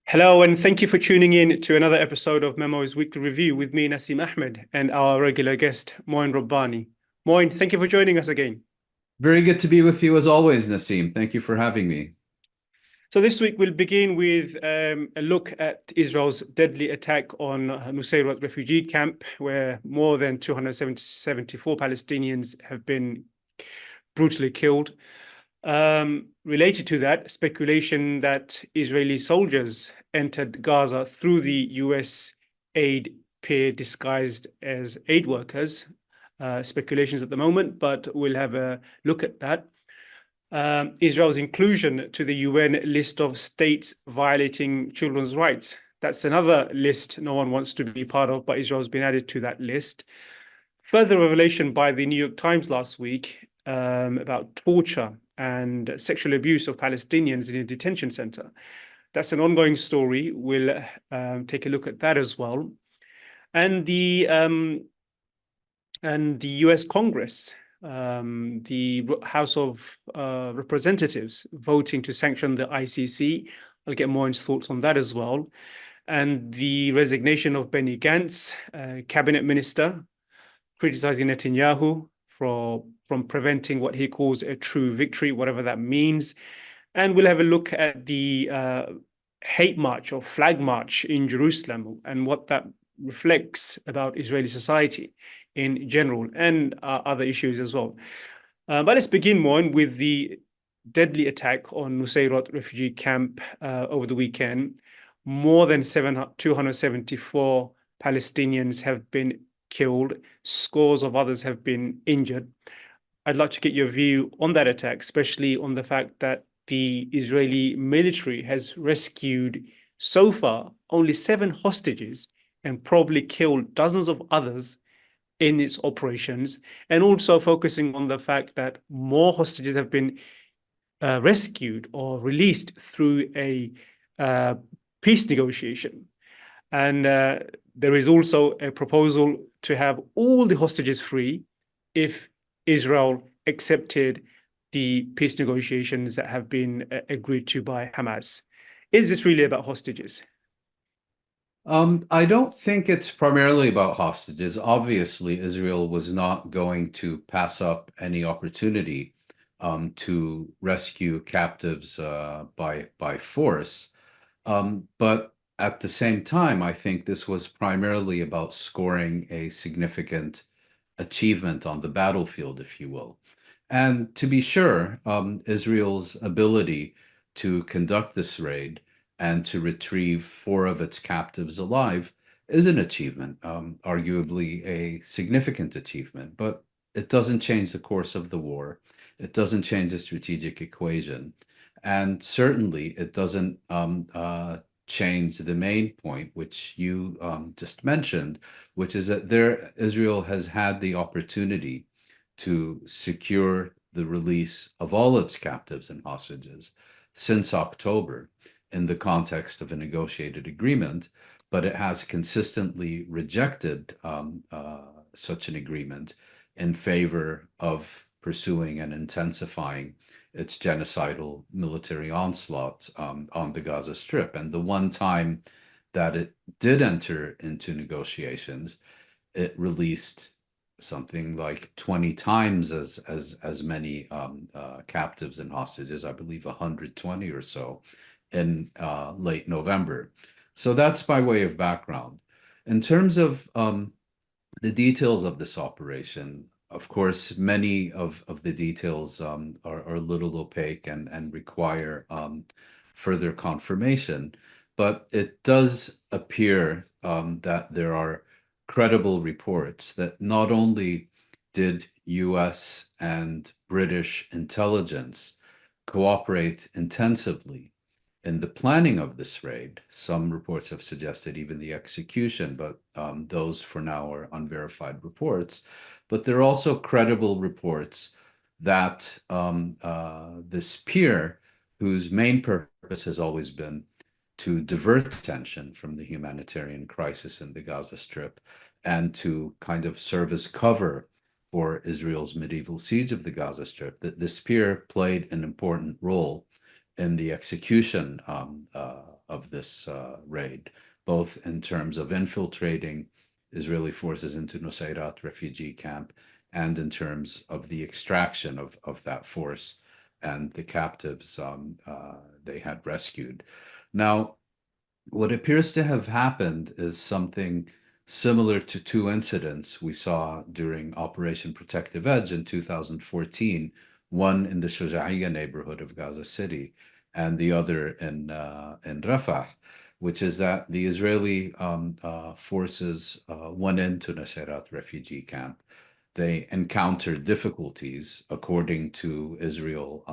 Hello, and thank you for tuning in to another episode of Memo's Weekly Review with me, Nasim Ahmed, and our regular guest, Mouin Rabbani. Mouin, thank you for joining us again. Very good to be with you as always, Nasim. Thank you for having me. So this week we'll begin with a look at Israel's deadly attack on Nuseirat refugee camp, where more than 274 Palestinians have been brutally killed. Related to that, speculation that Israeli soldiers entered Gaza through the US aid pier disguised as aid workers. Speculations at the moment, but we'll have a look at that. Israel's inclusion to the UN list of states violating children's rights. That's another list no one wants to be part of, but Israel's been added to that list. Further revelation by the New York Times last week about torture and sexual abuse of Palestinians in a detention center. That's an ongoing story. We'll take a look at that as well. And the U.S. Congress, the House of Representatives voting to sanction the ICC. I'll get Moin's thoughts on that as well. And the resignation of Benny Gantz, cabinet minister, criticizing Netanyahu from preventing what he calls a true victory, whatever that means. And we'll have a look at the hate march or flag march in Jerusalem and what that reflects about Israeli society in general and other issues as well. But let's begin, Moin, with the deadly attack on Nuseirat refugee camp over the weekend. More than 274 Palestinians have been killed. Scores of others have been injured. I'd like to get your view on that attack, especially on the fact that the Israeli military has rescued so far only 7 hostages and probably killed dozens of others in its operations, and also focusing on the fact that more hostages have been rescued or released through a peace negotiation. And there is also a proposal to have all the hostages free if Israel accepted the peace negotiations that have been agreed to by Hamas. Is this really about hostages? I don't think it's primarily about hostages. Obviously, Israel was not going to pass up any opportunity to rescue captives by force. But at the same time, I think this was primarily about scoring a significant achievement on the battlefield, if you will. And to be sure, Israel's ability to conduct this raid and to retrieve 4 of its captives alive is an achievement, arguably a significant achievement, but it doesn't change the course of the war. It doesn't change the strategic equation. And certainly it doesn't change the main point, which you just mentioned, which is that Israel has had the opportunity to secure the release of all its captives and hostages since October in the context of a negotiated agreement, but it has consistently rejected such an agreement in favor of pursuing and intensifying its genocidal military onslaught on the Gaza Strip. And the one time that it did enter into negotiations, it released something like 20 times as many captives and hostages, I believe 120 or so in late November. So that's by way of background. In terms of the details of this operation, of course, many of the details are a little opaque and require further confirmation. But it does appear that there are credible reports that not only did US and British intelligence cooperate intensively in the planning of this raid. Some reports have suggested even the execution, but those for now are unverified reports. But there are also credible reports that this pier, whose main purpose has always been to divert attention from the humanitarian crisis in the Gaza Strip and to kind of serve as cover for Israel's medieval siege of the Gaza Strip, that this pier played an important role in the execution this raid, both in terms of infiltrating Israeli forces into Nuseirat refugee camp and in terms of the extraction of that force and the captives they had rescued. Now, what appears to have happened is something similar to two incidents we saw during Operation Protective Edge in 2014, one in the Shuja'iyya neighborhood of Gaza City and the other in Rafah, which is that the Israeli forces went into Nuseirat refugee camp. They encountered difficulties. According to Israel,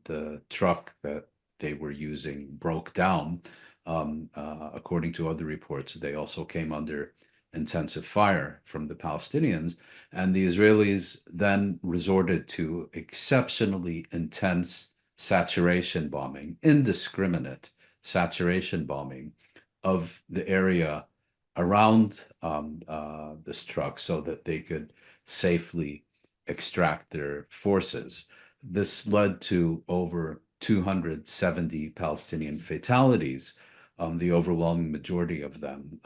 the truck that they were using broke down. According to other reports, they also came under intensive fire from the Palestinians, and the Israelis then resorted to exceptionally intense saturation bombing, indiscriminate saturation bombing of the area around this truck so that they could safely extract their forces. This led to over 270 Palestinian fatalities, the overwhelming majority of them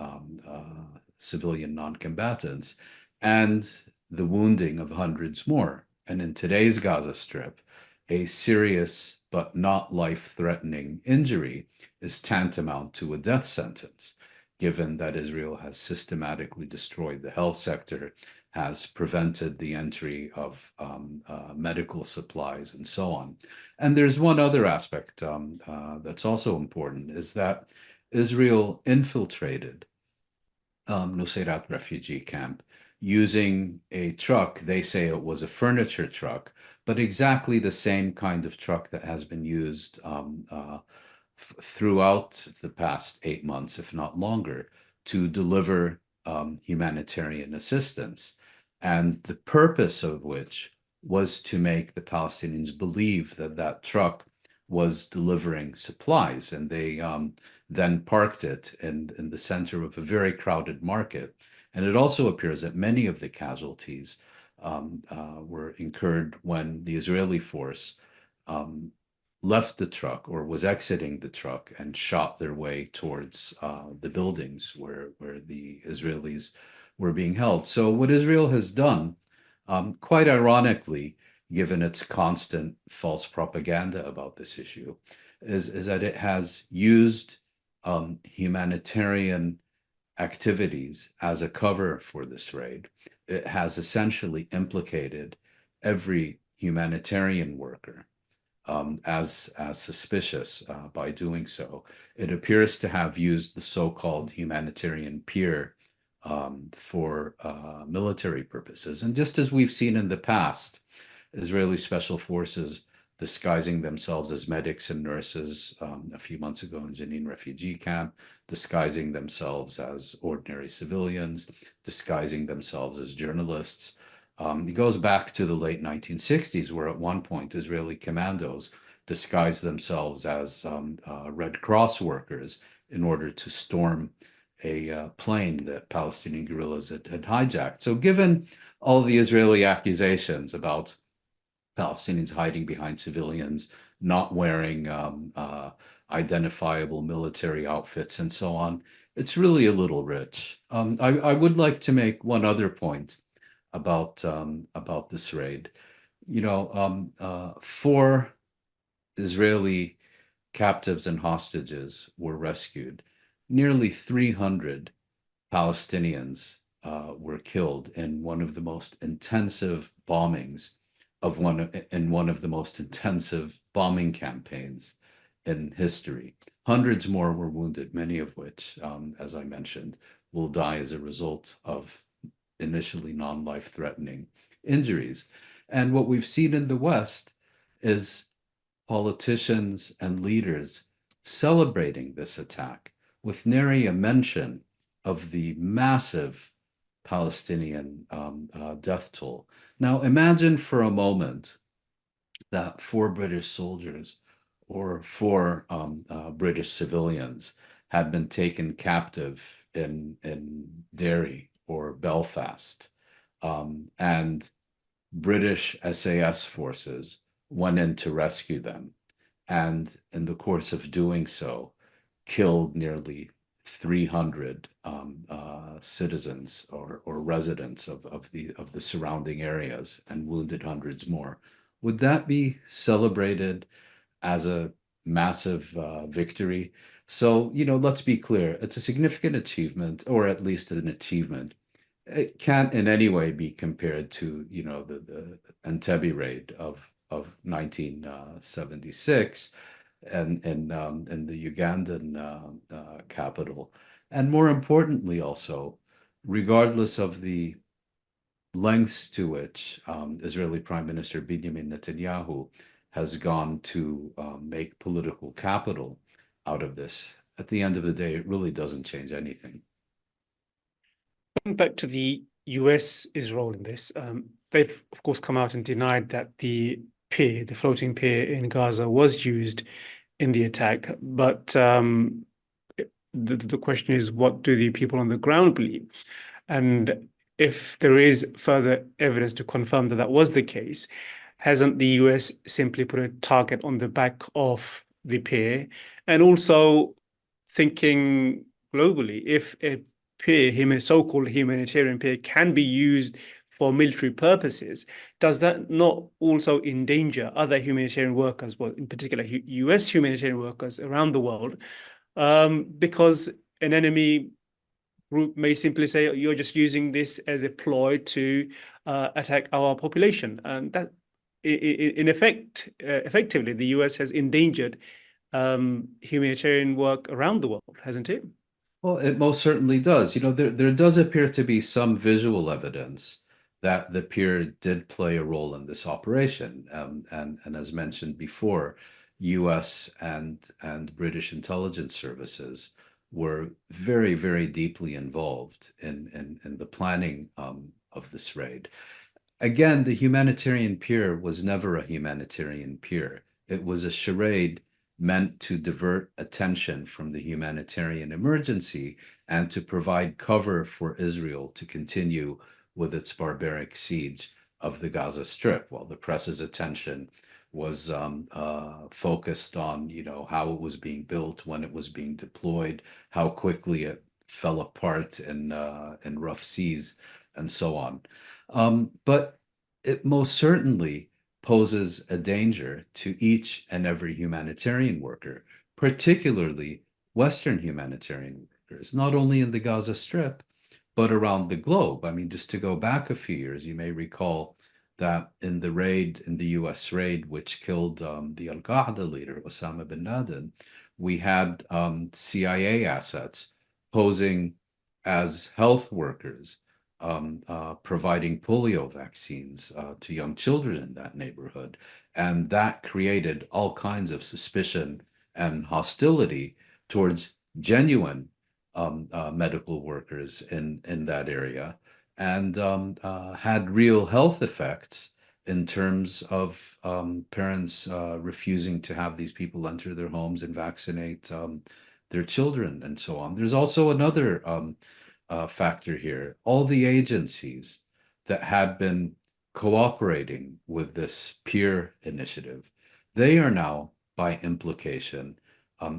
civilian non-combatants, and the wounding of hundreds more. And in today's Gaza Strip, a serious but not life-threatening injury is tantamount to a death sentence, given that Israel has systematically destroyed the health sector, has prevented the entry of medical supplies, and so on. And there's one other aspect that's also important, is that Israel infiltrated Nuseirat refugee camp using a truck. They say it was a furniture truck, but exactly the same kind of truck that has been used throughout the past 8 months, if not longer, to deliver humanitarian assistance. And the purpose of which was to make the Palestinians believe that that truck was delivering supplies. And they then parked it in the center of a very crowded market. And it also appears that many of the casualties were incurred when the Israeli force left the truck or was exiting the truck and shot their way towards the buildings where the Israelis were being held. So what Israel has done, quite ironically, given its constant false propaganda about this issue, is that it has used humanitarian activities as a cover for this raid. It has essentially implicated every humanitarian worker as suspicious by doing so. It appears to have used the so-called humanitarian pier for military purposes. And just as we've seen in the past, Israeli special forces disguising themselves as medics and nurses a few months ago in Jenin refugee camp, disguising themselves as ordinary civilians, disguising themselves as journalists. It goes back to the late 1960s, where at one point Israeli commandos disguised themselves as Red Cross workers in order to storm a plane that Palestinian guerrillas had hijacked. So given all the Israeli accusations about Palestinians hiding behind civilians, not wearing identifiable military outfits, and so on, it's really a little rich. I would like to make one other point about this raid. You know, 4 Israeli captives and hostages were rescued. Nearly 300 Palestinians were killed in one of the most intensive bombings in one of the most intensive bombing campaigns in history. Hundreds more were wounded, many of which, as I mentioned, will die as a result of initially non-life-threatening injuries. And what we've seen in the West is politicians and leaders celebrating this attack with nary a mention of the massive Palestinian death toll. Now, imagine for a moment that 4 British soldiers or 4 British civilians had been taken captive in Derry or Belfast, and British SAS forces went in to rescue them, and in the course of doing so, killed nearly 300 citizens or residents of the surrounding areas and wounded hundreds more. Would that be celebrated as a massive victory? So, let's be clear, it's a significant achievement, or at least an achievement. It can't in any way be compared to, the Entebbe raid of 1976 and in the Ugandan capital. And more importantly, also, regardless of the lengths to which Israeli Prime Minister Benjamin Netanyahu has gone to make political capital out of this, at the end of the day, it really doesn't change anything. Going back to the US's role in this, they've of course come out and denied that the pier, the floating pier in Gaza, was used in the attack. But the question is, what do the people on the ground believe? And if there is further evidence to confirm that that was the case, hasn't the US simply put a target on the back of the pier? And also thinking globally, if a pier, so-called humanitarian pier, can be used for military purposes, does that not also endanger other humanitarian workers, well, in particular, US humanitarian workers around the world? Because an enemy group may simply say, you're just using this as a ploy to attack our population. And that, in effect, effectively, the US has endangered humanitarian work around the world, hasn't it? Well, it most certainly does. There does appear to be some visual evidence that the pier did play a role in this operation. And as mentioned before, US and British intelligence services were very, very deeply involved in the planning of this raid. Again, the humanitarian pier was never a humanitarian pier. It was a charade meant to divert attention from the humanitarian emergency and to provide cover for Israel to continue with its barbaric siege of the Gaza Strip, while the press's attention was focused on, how it was being built, when it was being deployed, how quickly it fell apart in rough seas, and so on. But it most certainly poses a danger to each and every humanitarian worker, particularly Western humanitarian workers, not only in the Gaza Strip, but around the globe. I mean, just to go back a few years, you may recall that in the US raid, which killed the Al Qaeda leader, Osama bin Laden, we had CIA assets posing as health workers, providing polio vaccines to young children in that neighborhood. And that created all kinds of suspicion and hostility towards genuine medical workers in that area, and had real health effects in terms of parents refusing to have these people enter their homes and vaccinate their children and so on. There's also another factor here. All the agencies that had been cooperating with this peer initiative, they are now, by implication,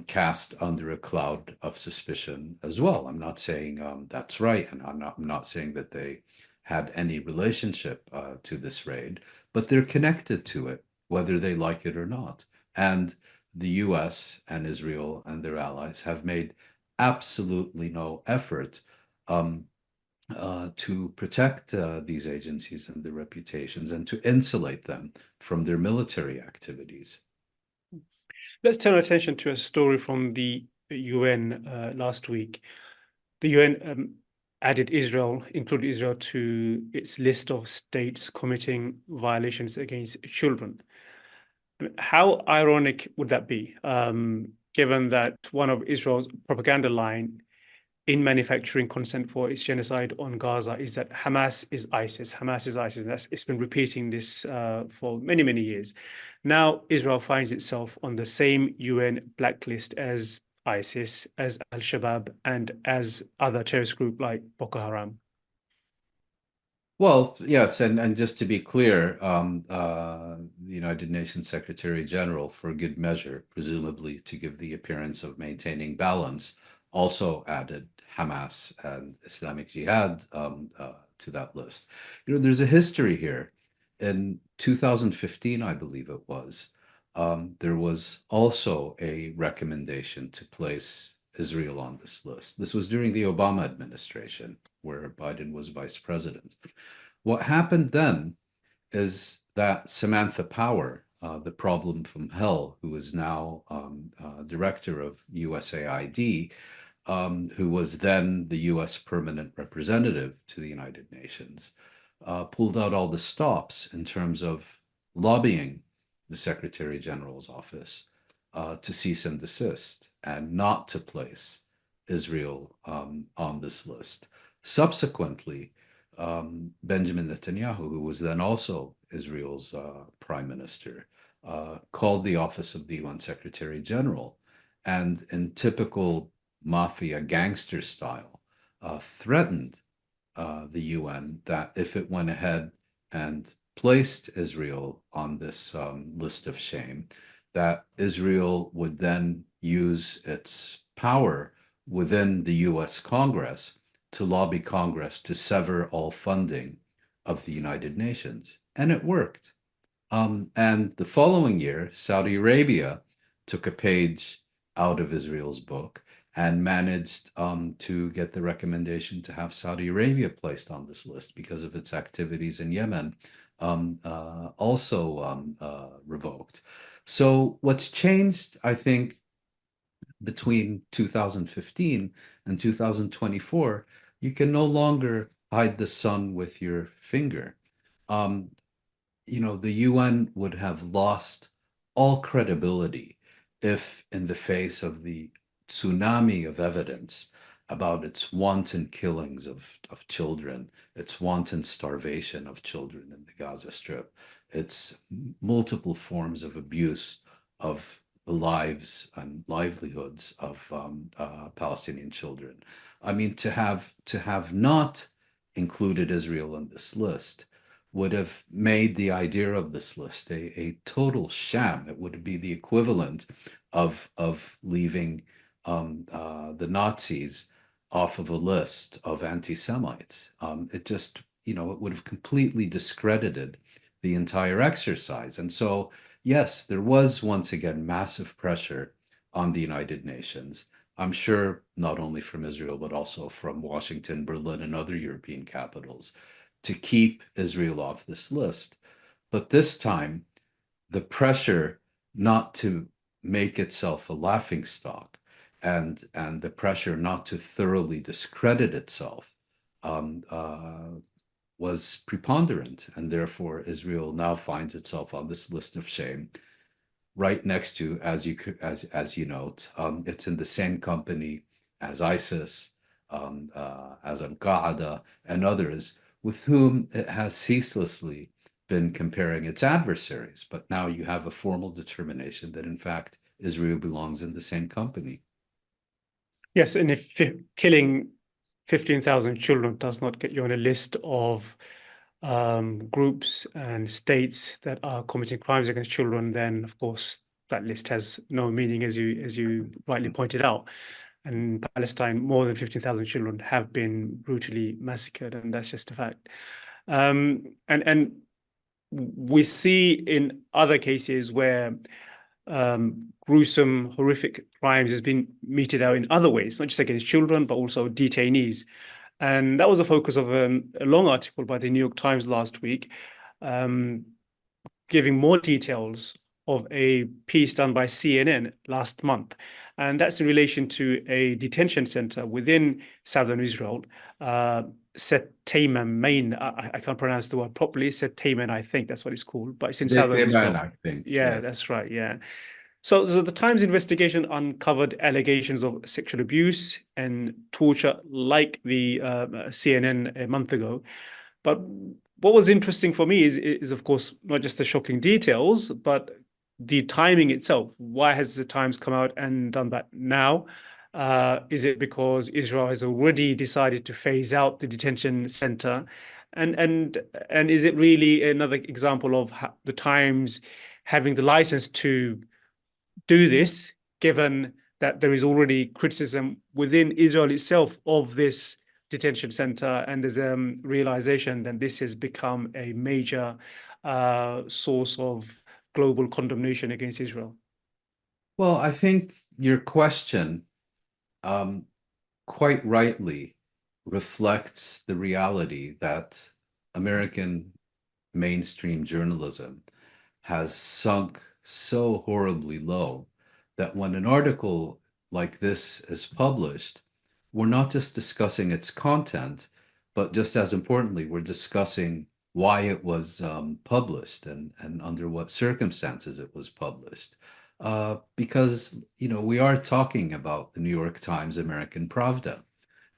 cast under a cloud of suspicion as well. I'm not saying that's right, and I'm not saying that they had any relationship to this raid, but they're connected to it, whether they like it or not. And the US and Israel and their allies have made absolutely no effort to protect these agencies and their reputations and to insulate them from their military activities. Let's turn our attention to a story from the UN last week. The UN included Israel to its list of states committing violations against children. How ironic would that be, given that one of Israel's propaganda line in manufacturing consent for its genocide on Gaza is that Hamas is ISIS. Hamas is ISIS. It's been repeating this for many, many years. Now, Israel finds itself on the same UN blacklist as ISIS, as Al-Shabaab, and as other terrorist groups like Boko Haram. Well, yes, and just to be clear, the United Nations Secretary General, for good measure, presumably to give the appearance of maintaining balance, also added Hamas and Islamic Jihad to that list. There's a history here. In 2015, I believe it was, there was also a recommendation to place Israel on this list. This was during the Obama administration, where Biden was vice president. What happened then is that Samantha Power, the problem from hell, who is now director of USAID, who was then the US permanent representative to the United Nations, pulled out all the stops in terms of lobbying the Secretary General's office to cease and desist and not to place Israel on this list. Subsequently, Benjamin Netanyahu, who was then also Israel's prime minister, called the office of the UN Secretary General and, in typical mafia gangster style, threatened the UN that if it went ahead and placed Israel on this list of shame, that Israel would then use its power within the US Congress to lobby Congress to sever all funding of the United Nations. And it worked. And the following year, Saudi Arabia took a page out of Israel's book and managed to get the recommendation to have Saudi Arabia placed on this list because of its activities in Yemen, also revoked. So what's changed, I think, between 2015 and 2024, you can no longer hide the sun with your finger. Um, the UN would have lost all credibility if, in the face of the tsunami of evidence about its wanton killings of children, its wanton starvation of children in the Gaza Strip, its multiple forms of abuse of the lives and livelihoods of Palestinian children. I mean, to have not included Israel on this list would have made the idea of this list a total sham. It would be the equivalent of leaving the Nazis off of a list of anti-Semites. It just, it would have completely discredited the entire exercise. And so, yes, there was once again massive pressure on the United Nations. I'm sure not only from Israel, but also from Washington, Berlin, and other European capitals to keep Israel off this list. But this time, the pressure not to make itself a laughingstock and the pressure not to thoroughly discredit itself was preponderant, and therefore Israel now finds itself on this list of shame, right next to, as you note, it's in the same company as ISIS, as Al Qaeda, and others with whom it has ceaselessly been comparing its adversaries. But now you have a formal determination that, in fact, Israel belongs in the same company. Yes, and if killing 15,000 children does not get you on a list of groups and states that are committing crimes against children, then of course that list has no meaning, as you rightly pointed out. And Palestine, more than 15,000 children have been brutally massacred, and that's just a fact. And we see in other cases where gruesome, horrific crimes has been meted out in other ways, not just against children, but also detainees. And that was the focus of a long article by the New York Times last week, giving more details of a piece done by CNN last month. And that's in relation to a detention center within southern Israel, Main. I can't pronounce the word properly. Main, I think that's what it's called, but it's in southern Israel. I think. Yeah, Yes. that's right. Yeah. So the Times investigation uncovered allegations of sexual abuse and torture, like the CNN a month ago. But what was interesting for me is of course not just the shocking details, but the timing itself. Why has the Times come out and done that now? Is it because Israel has already decided to phase out the detention center And is it really another example of the Times having the license to do this, given that there is already criticism within Israel itself of this detention center, and there's a realization that this has become a major source of global condemnation against Israel? Well, I think your question um, quite rightly reflects the reality that American mainstream journalism has sunk so horribly low that when an article like this is published, we're not just discussing its content, but just as importantly, we're discussing why it was published and under what circumstances it was published. Because, you know, we are talking about the New York Times American Pravda.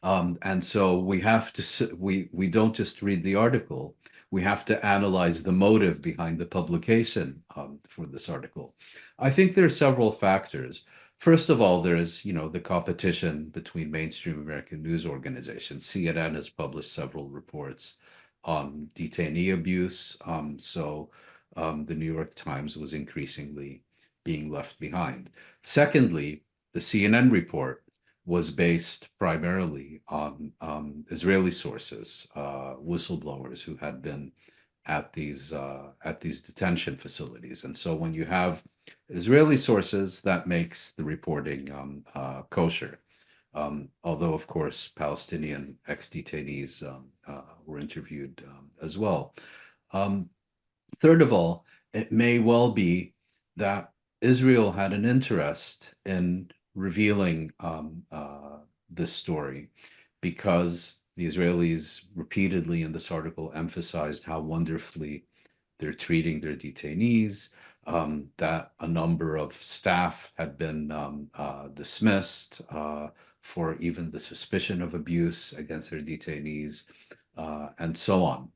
And so we have to, we don't just read the article, we have to analyze the motive behind the publication for this article. I think there are several factors. First of all, there is, you know, the competition between mainstream American news organizations. CNN has published several reports on detainee abuse. The New York Times was increasingly being left behind. Secondly, the CNN report was based primarily on Israeli sources, whistleblowers who had been at these detention facilities. And so when you have Israeli sources, that makes the reporting kosher. Although, of course, Palestinian ex-detainees were interviewed as well. Third of all, it may well be that Israel had an interest in revealing this story because the Israelis repeatedly in this article emphasized how wonderfully they're treating their detainees, that a number of staff had been dismissed for even the suspicion of abuse against their detainees, and so on.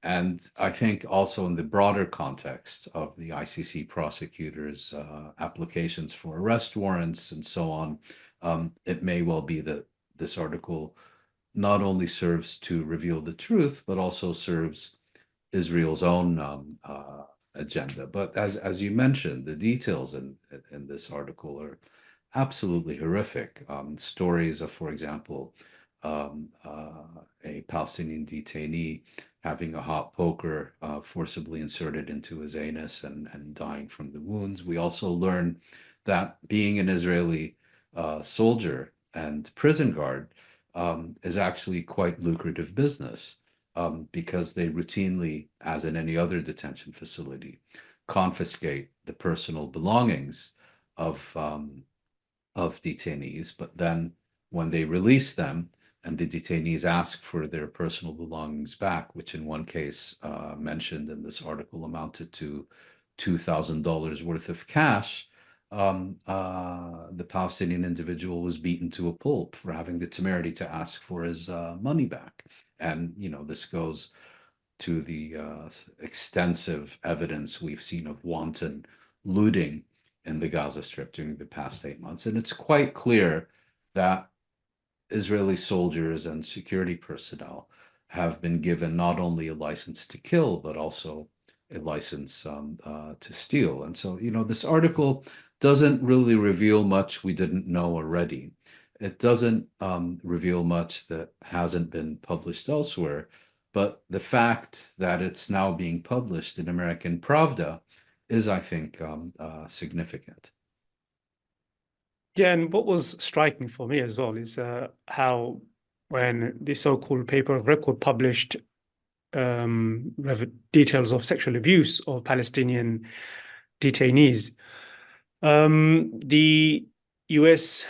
And I think also in the broader context of the ICC prosecutors' applications for arrest warrants and so on, it may well be that this article not only serves to reveal the truth, but also serves Israel's own agenda. But as you mentioned, the details in this article are absolutely horrific. Stories of, for example, a Palestinian detainee having a hot poker forcibly inserted into his anus and dying from the wounds. We also learn that being an Israeli soldier and prison guard is actually quite lucrative business because they routinely, as in any other detention facility, confiscate the personal belongings of detainees, but then when they release them and the detainees ask for their personal belongings back, which in one case mentioned in this article amounted to $2,000 worth of cash, the Palestinian individual was beaten to a pulp for having the temerity to ask for his money back. And, you know, this goes to the extensive evidence we've seen of wanton looting in the Gaza Strip during the past 8 months. And it's quite clear that Israeli soldiers and security personnel have been given not only a license to kill, but also a license to steal. And so, you know, this article doesn't really reveal much we didn't know already. It doesn't reveal much that hasn't been published elsewhere. But the fact that it's now being published in American Pravda is, I think, significant. Yeah, and what was striking for me as well is how when the so-called paper of record published details of sexual abuse of Palestinian detainees, the US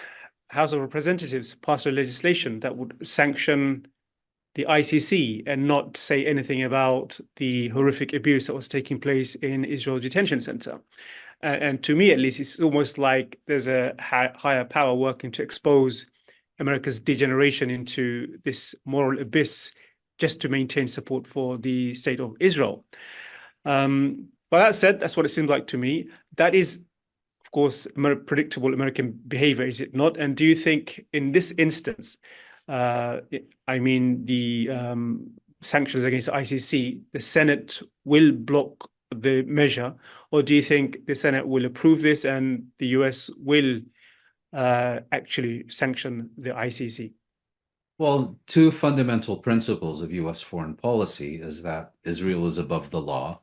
House of Representatives passed a legislation that would sanction the ICC and not say anything about the horrific abuse that was taking place in Israel detention center. And to me, at least, it's almost like there's a higher power working to expose America's degeneration into this moral abyss just to maintain support for the state of Israel. But that said, that's what it seems like to me. That is, of course, predictable American behavior, is it not? And do you think in this instance, I mean, the sanctions against the ICC, the Senate will block the measure, or do you think the Senate will approve this and the US will actually sanction the ICC? Well, two fundamental principles of US foreign policy is that Israel is above the law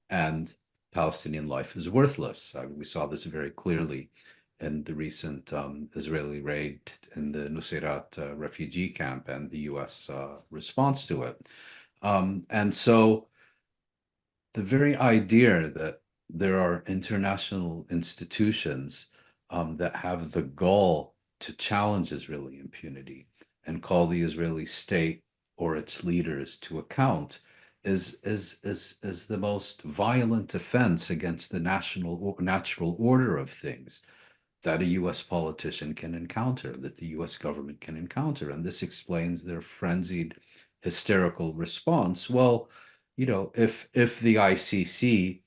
and Palestinian life is worthless. We saw this very clearly in the recent Israeli raid in the Nuseirat refugee camp and the US response to it. And so the very idea that there are international institutions that have the gall to challenge Israeli impunity and call the Israeli state or its leaders to account is the most violent offense against the natural order of things that a US politician can encounter, that the US government can encounter. And this explains their frenzied, hysterical response. Well, if the ICC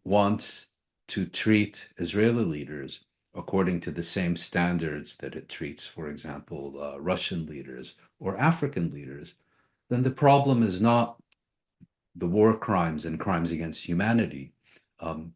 wants to treat Israeli leaders according to the same standards that it treats, for example, Russian leaders or African leaders, then the problem is not the war crimes and crimes against humanity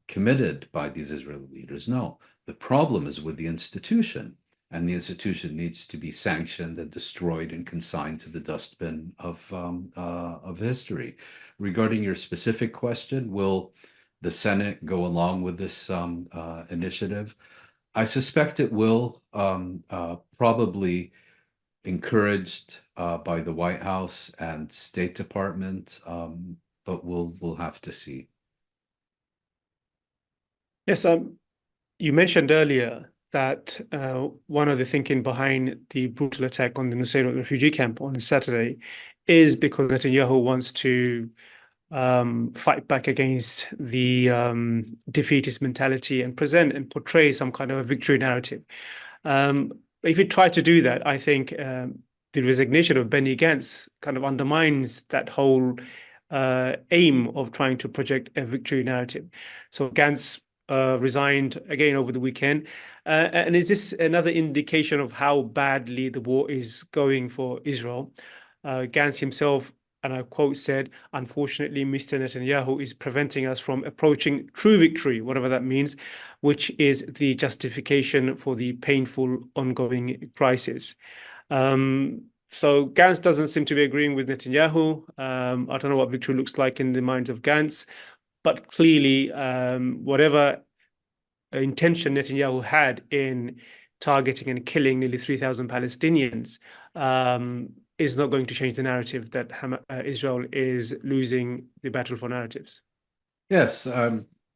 committed by these Israeli leaders. No, the problem is with the institution, and the institution needs to be sanctioned and destroyed and consigned to the dustbin of history. Regarding your specific question, will the Senate go along with this initiative? I suspect it will, probably encouraged by the White House and State Department, but we'll have to see. Yes, you mentioned earlier that one of the thinking behind the brutal attack on the Nuseirat refugee camp on Saturday is because Netanyahu wants to fight back against the defeatist mentality and present and portray some kind of a victory narrative. If you try to do that, I think the resignation of Benny Gantz kind of undermines that whole aim of trying to project a victory narrative. So Gantz resigned again over the weekend. And is this another indication of how badly the war is going for Israel? Gantz himself, and I quote, said, "Unfortunately, Mr. Netanyahu is preventing us from approaching true victory," whatever that means, which is the justification for the painful ongoing crisis. So Gantz doesn't seem to be agreeing with Netanyahu. I don't know what victory looks like in the minds of Gantz, but clearly, whatever intention Netanyahu had in targeting and killing nearly 3,000 Palestinians is not going to change the narrative that Israel is losing the battle for narratives. Yes,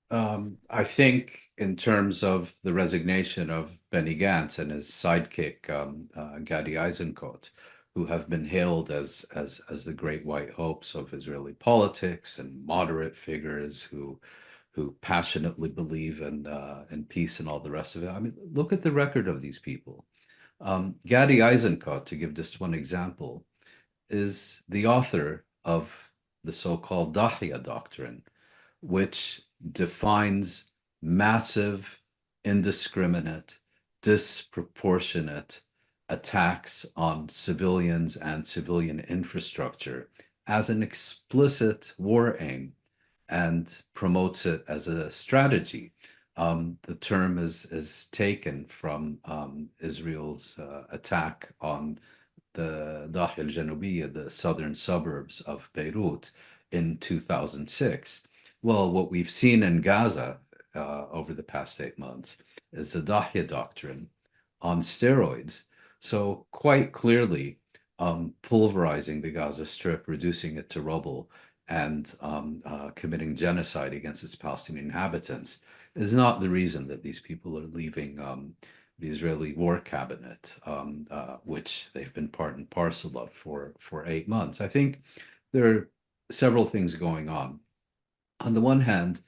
I think in terms of the resignation of Benny Gantz and his sidekick Gadi Eisenkot, who have been hailed as the great white hopes of Israeli politics and moderate figures who passionately believe in peace and all the rest of it. I mean, look at the record of these people. Gadi Eisenkot, to give just one example, is the author of the so-called Dahya doctrine, which defines massive, indiscriminate, disproportionate attacks on civilians and civilian infrastructure as an explicit war aim and promotes it as a strategy. The term is taken from Israel's attack on the Dahya al-Janubiyya, the southern suburbs of Beirut, in 2006. Well, what we've seen in Gaza over the past 8 months is the Dahya doctrine on steroids. So quite clearly, pulverizing the Gaza Strip, reducing it to rubble, and committing genocide against its Palestinian inhabitants is not the reason that these people are leaving the Israeli war cabinet, which they've been part and parcel of for 8 months. I think there are several things going on. On the one hand,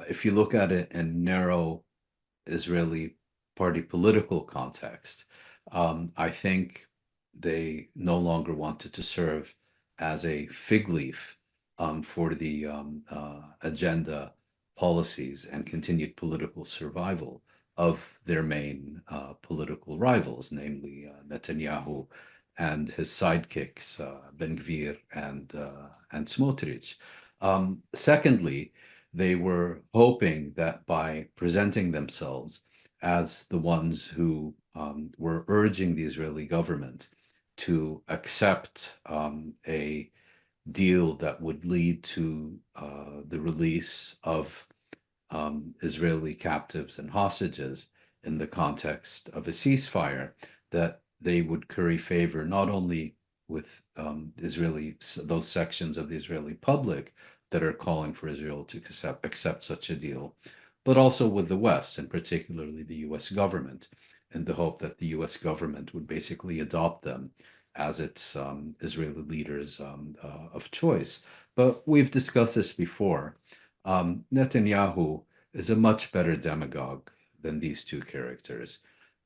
if you look at it in narrow Israeli party political context, I think they no longer wanted to serve as a fig leaf for the agenda, policies, and continued political survival of their main political rivals, namely Netanyahu and his sidekicks, Ben Gvir and Smotrich. Secondly, they were hoping that by presenting themselves as the ones who were urging the Israeli government to accept a deal that would lead to the release of Israeli captives and hostages in the context of a ceasefire, that they would curry favor not only with those sections of the Israeli public that are calling for Israel to accept such a deal, but also with the West, and particularly the US government, in the hope that the US government would basically adopt them as its Israeli leaders of choice. But we've discussed this before. Netanyahu is a much better demagogue than these two characters.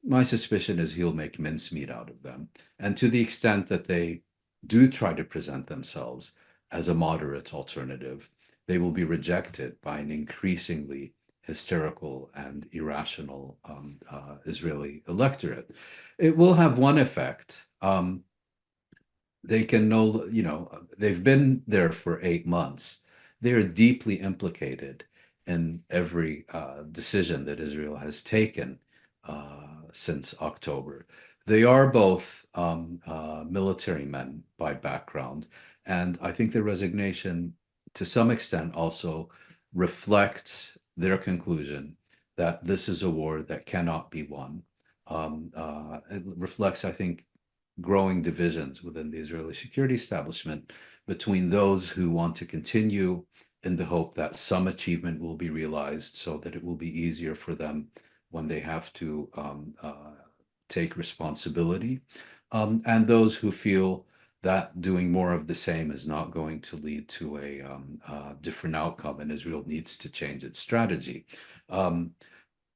My suspicion is he'll make mincemeat out of them. And to the extent that they do try to present themselves as a moderate alternative, they will be rejected by an increasingly hysterical and irrational Israeli electorate. It will have one effect. They can they've been there for 8 months. They are deeply implicated in every decision that Israel has taken since October. They are both military men by background, and I think the resignation, to some extent, also reflects their conclusion that this is a war that cannot be won. It reflects, I think, growing divisions within the Israeli security establishment between those who want to continue in the hope that some achievement will be realized so that it will be easier for them when they have to take responsibility, and those who feel that doing more of the same is not going to lead to a different outcome, and Israel needs to change its strategy.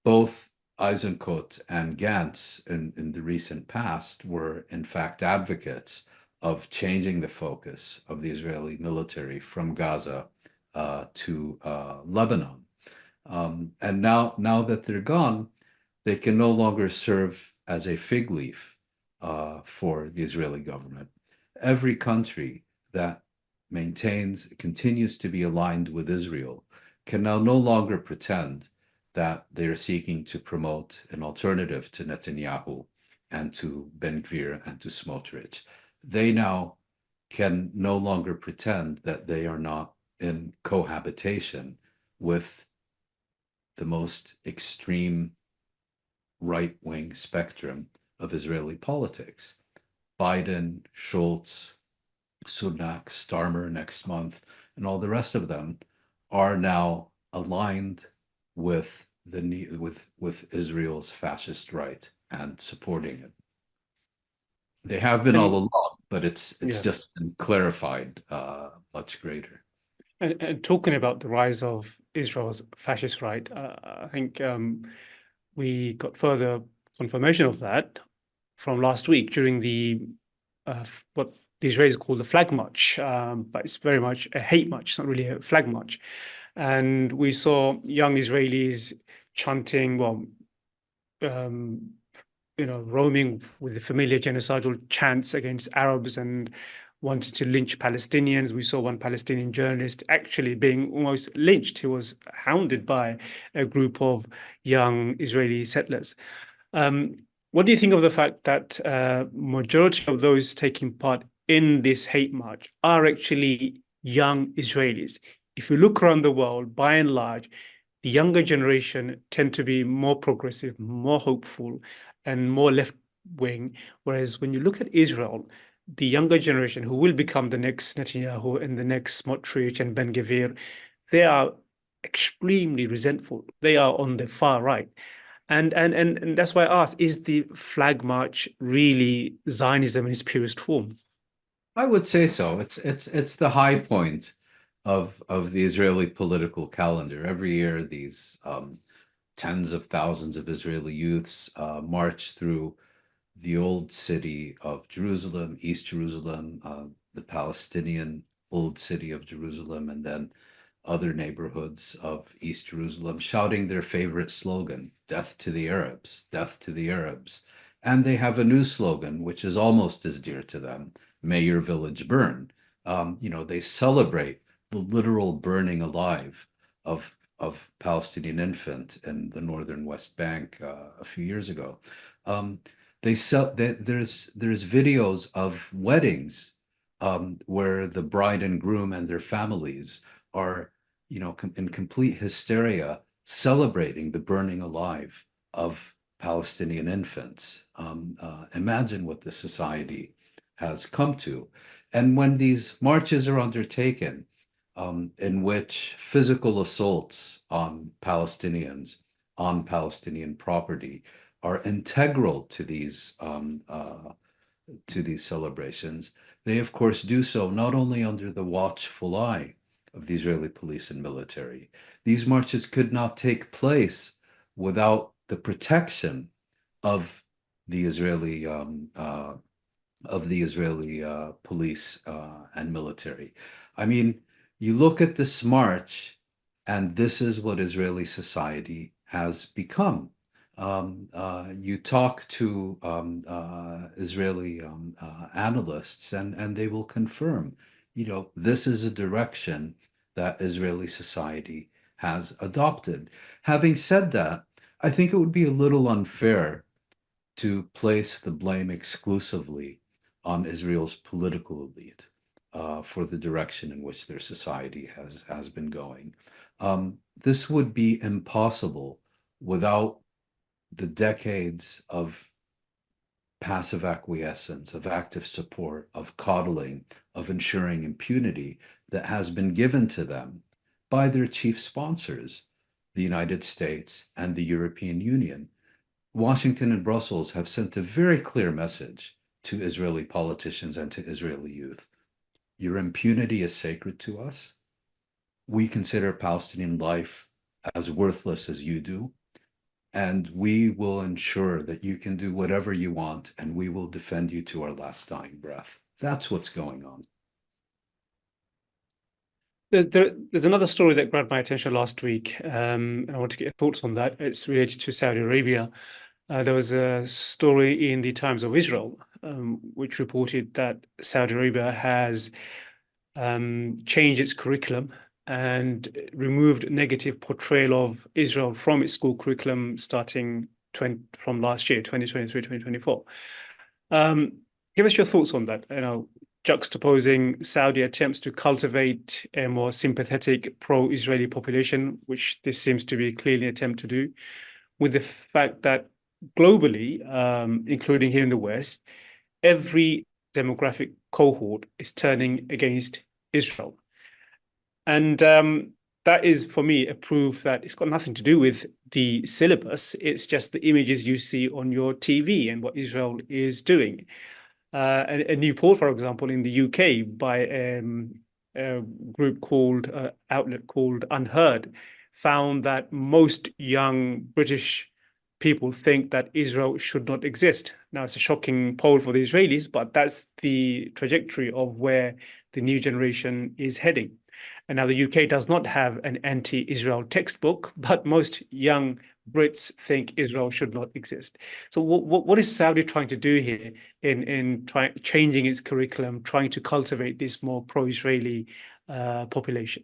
Both Eisenkot and Gantz in the recent past were in fact advocates of changing the focus of the Israeli military from Gaza to Lebanon. And now that they're gone, they can no longer serve as a fig leaf for the Israeli government. Every country that continues to be aligned with Israel can now no longer pretend that they are seeking to promote an alternative to Netanyahu and to Ben Gvir and to Smotrich. They now can no longer pretend that they are not in cohabitation with the most extreme right-wing spectrum of Israeli politics. Biden, Schultz, Sunak, Starmer next month, and all the rest of them are now aligned with with Israel's fascist right and supporting it. They have been all And along, but it's yeah, just been clarified much greater. and talking about the rise of Israel's fascist right, I think we got further confirmation of that from last week during the what the Israelis call the flag march, but it's very much a hate march. It's not really a flag march. And we saw young Israelis chanting, well, um, roaming with the familiar genocidal chants against Arabs and wanted to lynch Palestinians. We saw one Palestinian journalist actually being almost lynched. He was hounded by a group of young Israeli settlers. What do you think of the fact that majority of those taking part in this hate march are actually young Israelis? If you look around the world, by and large, the younger generation tend to be more progressive, more hopeful, and more left wing. Whereas when you look at Israel, the younger generation who will become the next Netanyahu and the next Smotrich and Ben Gvir, they are extremely resentful. They are on the far right. And that's why I asked, is the flag march really Zionism in its purest form? I would say so. It's the high point of the Israeli political calendar. Every year, these tens of thousands of Israeli youths march through the old city of Jerusalem, East Jerusalem, the Palestinian old city of Jerusalem, and then other neighborhoods of East Jerusalem, shouting their favorite slogan, "Death to the Arabs, death to the Arabs." And they have a new slogan, which is almost as dear to them, "May your village burn." They celebrate the literal burning alive of Palestinian infant in the northern West Bank a few years ago. Um, there's videos of weddings where the bride and groom and their families are, in complete hysteria, celebrating the burning alive of Palestinian infants. Imagine what the society has come to. And when these marches are undertaken, in which physical assaults on Palestinians, on Palestinian property, are integral to these celebrations, they of course do so not only under the watchful eye of the Israeli police and military. These marches could not take place without the protection of the Israeli police and military. I mean, you look at this march, and this is what Israeli society has become. You talk to Israeli analysts, and they will confirm, this is a direction that Israeli society has adopted. Having said that, I think it would be a little unfair to place the blame exclusively on Israel's political elite for the direction in which their society has been going. This would be impossible without the decades of passive acquiescence, of active support, of coddling, of ensuring impunity that has been given to them by their chief sponsors, the United States and the European Union. Washington and Brussels have sent a very clear message to Israeli politicians and to Israeli youth. Your impunity is sacred to us. We consider Palestinian life as worthless as you do. And we will ensure that you can do whatever you want, and we will defend you to our last dying breath. That's what's going on. There's another story that grabbed my attention last week, and I want to get your thoughts on that. It's related to Saudi Arabia. There was a story in the Times of Israel, which reported that Saudi Arabia has changed its curriculum and removed negative portrayal of Israel from its school curriculum starting from last year, 2023, 2024. Give us your thoughts on that. Juxtaposing Saudi attempts to cultivate a more sympathetic pro-Israeli population, which this seems to be clearly an attempt to do, with the fact that globally, including here in the West, every demographic cohort is turning against Israel. And that is, for me, a proof that it's got nothing to do with the syllabus. It's just the images you see on your TV and what Israel is doing. A new poll, for example, in the UK by a group called, outlet called Unheard, found that most young British people think that Israel should not exist. Now, it's a shocking poll for the Israelis, but that's the trajectory of where the new generation is heading. And now the UK does not have an anti-Israel textbook, but most young Brits think Israel should not exist. So what is Saudi trying to do here in changing its curriculum, trying to cultivate this more pro-Israeli population?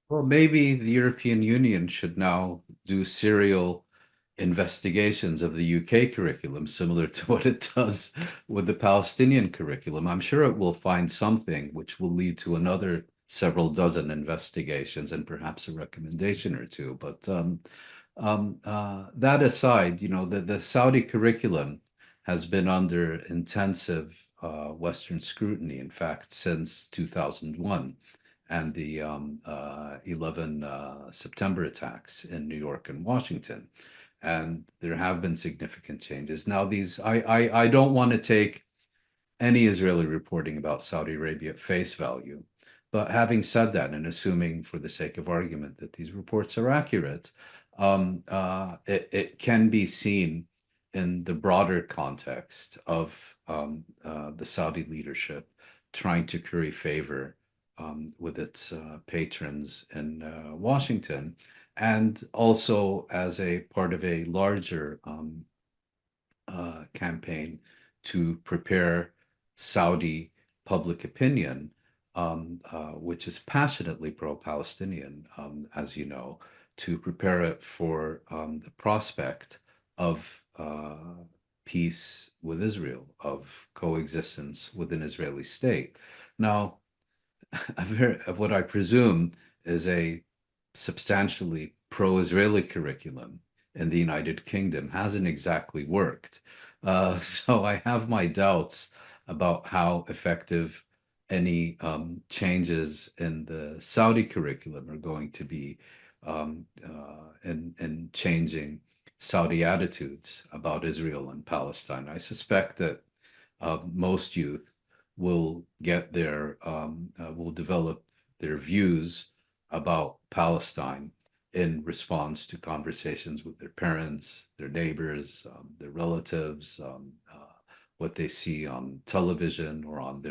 Well, maybe the European Union should now do serial investigations of the UK curriculum, similar to what it does with the Palestinian curriculum. I'm sure it will find something which will lead to another several dozen investigations and perhaps a recommendation or two. But that aside, the Saudi curriculum has been under intensive Western scrutiny, in fact, since 2001 and the 11 September attacks in New York and Washington. And there have been significant changes. Now, I don't want to take any Israeli reporting about Saudi Arabia at face value. But having said that, and assuming for the sake of argument that these reports are accurate, it can be seen in the broader context of the Saudi leadership trying to curry favor with its patrons in Washington, and also as a part of a larger campaign to prepare Saudi public opinion, which is passionately pro-Palestinian, as you know, to prepare it for the prospect of peace with Israel, of coexistence with an Israeli state. Now, what I presume is a substantially pro-Israeli curriculum in the United Kingdom hasn't exactly worked. So I have my doubts about how effective any changes in the Saudi curriculum are going to be in changing Saudi attitudes about Israel and Palestine. I suspect that most youth will will develop their views about Palestine in response to conversations with their parents, their neighbors, their relatives, what they see on television or on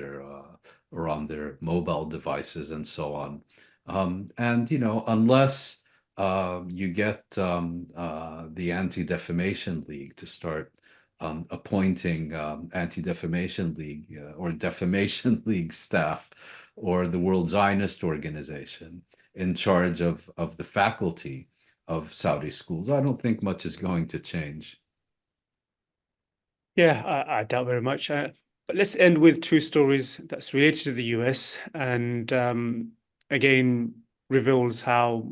their mobile devices and so on. And unless you get the Anti-Defamation League to start appointing Anti-Defamation League or Defamation League staff, or the World Zionist Organization in charge of the faculty of Saudi schools, I don't think much is going to change. Yeah, I doubt very much. But let's end with two stories that's related to the US and again reveals how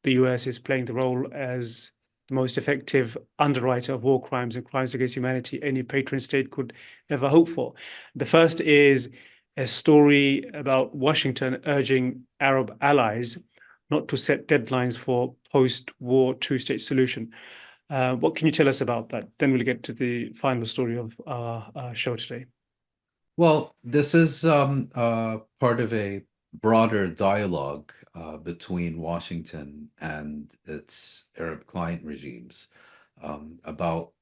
the US is playing the role as the most effective underwriter of war crimes and crimes against humanity any patron state could ever hope for. The first is a story about Washington urging Arab allies not to set deadlines for post-war two-state solution. What can you tell us about that? Then we'll get to the final story of our show today. Well, this is part of a broader dialogue between Washington and its Arab client regimes about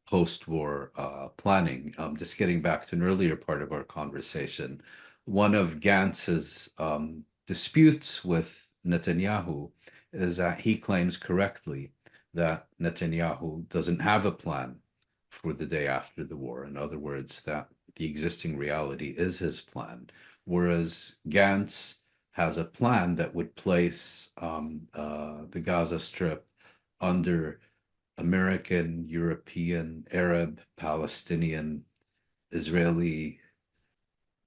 post-war planning. Just getting back to an earlier part of our conversation, one of Gantz's disputes with Netanyahu is that he claims correctly that Netanyahu doesn't have a plan for the day after the war. In other words, that the existing reality is his plan, whereas Gantz has a plan that would place the Gaza Strip under American, European, Arab, Palestinian, Israeli,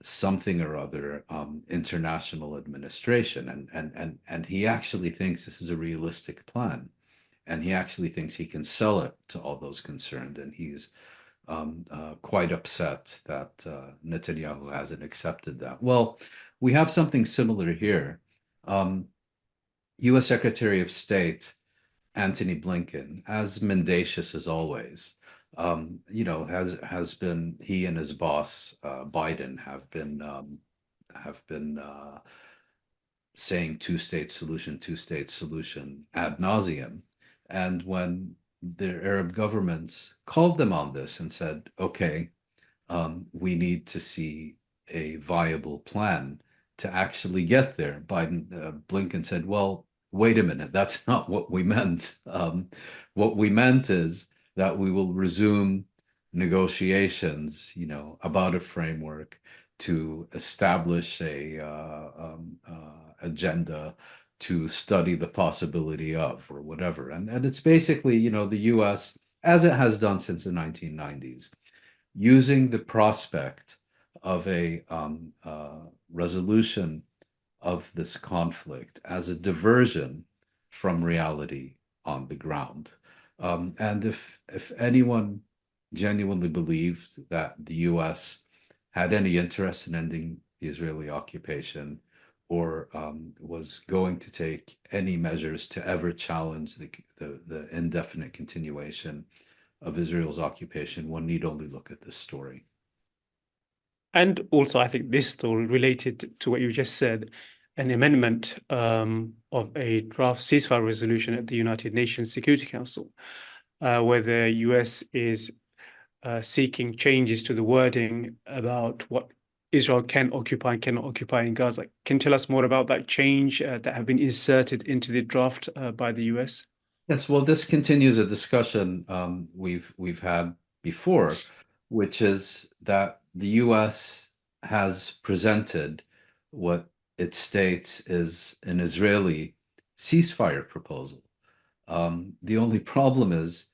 something or other international administration, and he actually thinks this is a realistic plan, and he actually thinks he can sell it to all those concerned, and he's quite upset that Netanyahu hasn't accepted that. Well, we have something similar here. U.S. Secretary of State Antony Blinken, as mendacious as always, has been, he and his boss Biden have been saying two-state solution ad nauseum. And when the Arab governments called them on this and said, okay, we need to see a viable plan to actually get there, Blinken said, well, wait a minute, that's not what we meant. What we meant is that we will resume negotiations, about a framework to establish a agenda to study the possibility of, or whatever. And it's basically, the US, as it has done since the 1990s, using the prospect of a resolution of this conflict as a diversion from reality on the ground. And if anyone genuinely believed that the US had any interest in ending the Israeli occupation, or was going to take any measures to ever challenge the indefinite continuation of Israel's occupation, one need only look at this story. And also, I think this story related to what you just said, an amendment of a draft ceasefire resolution at the United Nations Security Council, where the US is seeking changes to the wording about what Israel can occupy and cannot occupy in Gaza. Can you tell us more about that change that have been inserted into the draft by the US? Yes, well, this continues a discussion we've had before, which is that the US has presented what it states is an Israeli ceasefire proposal. The only problem is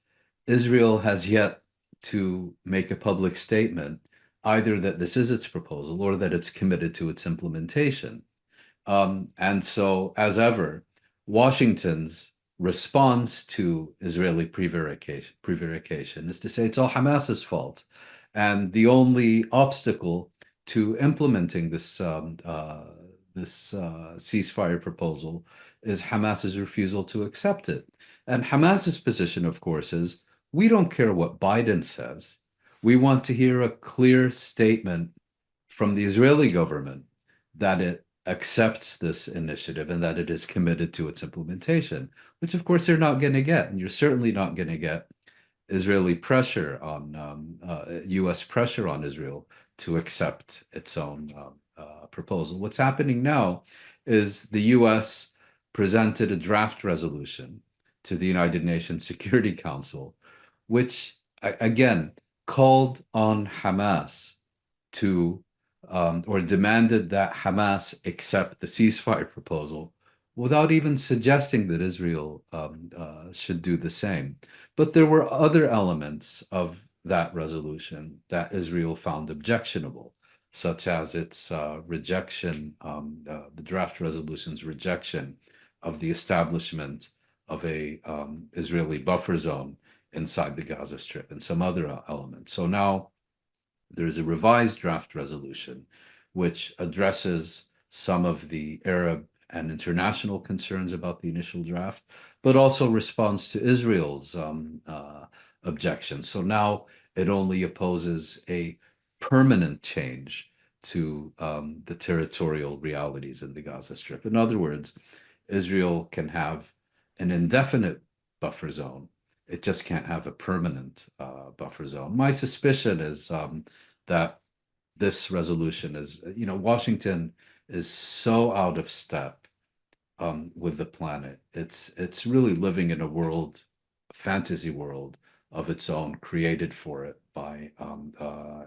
Israel has yet to make a public statement either that this is its proposal or that it's committed to its implementation. And so, as ever, Washington's response to Israeli prevarication is to say it's all Hamas's fault. And the only obstacle to implementing this ceasefire proposal is Hamas's refusal to accept it. And Hamas's position, of course, is we don't care what Biden says. We want to hear a clear statement from the Israeli government that it accepts this initiative and that it is committed to its implementation, which of course they're not going to get. And you're certainly not going to get Israeli pressure on US pressure on Israel to accept its own proposal. What's happening now is the US presented a draft resolution to the United Nations Security Council, which again called on Hamas to or demanded that Hamas accept the ceasefire proposal without even suggesting that Israel should do the same. But there were other elements of that resolution that Israel found objectionable, such as its rejection, the draft resolution's rejection of the establishment of a Israeli buffer zone inside the Gaza Strip and some other elements. So now there's a revised draft resolution which addresses some of the Arab and international concerns about the initial draft, but also responds to Israel's objections. So now it only opposes a permanent change to the territorial realities in the Gaza Strip. In other words, Israel can have an indefinite buffer zone. It just can't have a permanent buffer zone. My suspicion is that this resolution is, Washington is so out of step with the planet. It's really living in a fantasy world of its own, created for it by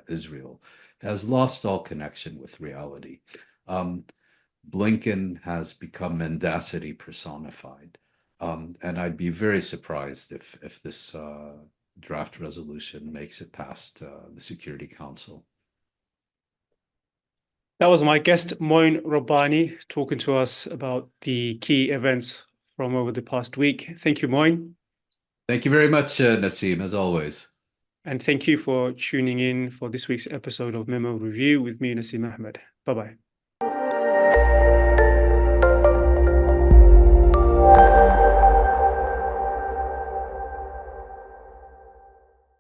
Israel. It has lost all connection with reality. Blinken has become mendacity personified. And I'd be very surprised if this draft resolution makes it past the Security Council. That was my guest, Mouin Rabbani, talking to us about the key events from over the past week. Thank you, Mouin. Thank you very much, Nasim, as always. And thank you for tuning in for this week's episode of Memo Review with me, Nasim Ahmed. Bye-bye.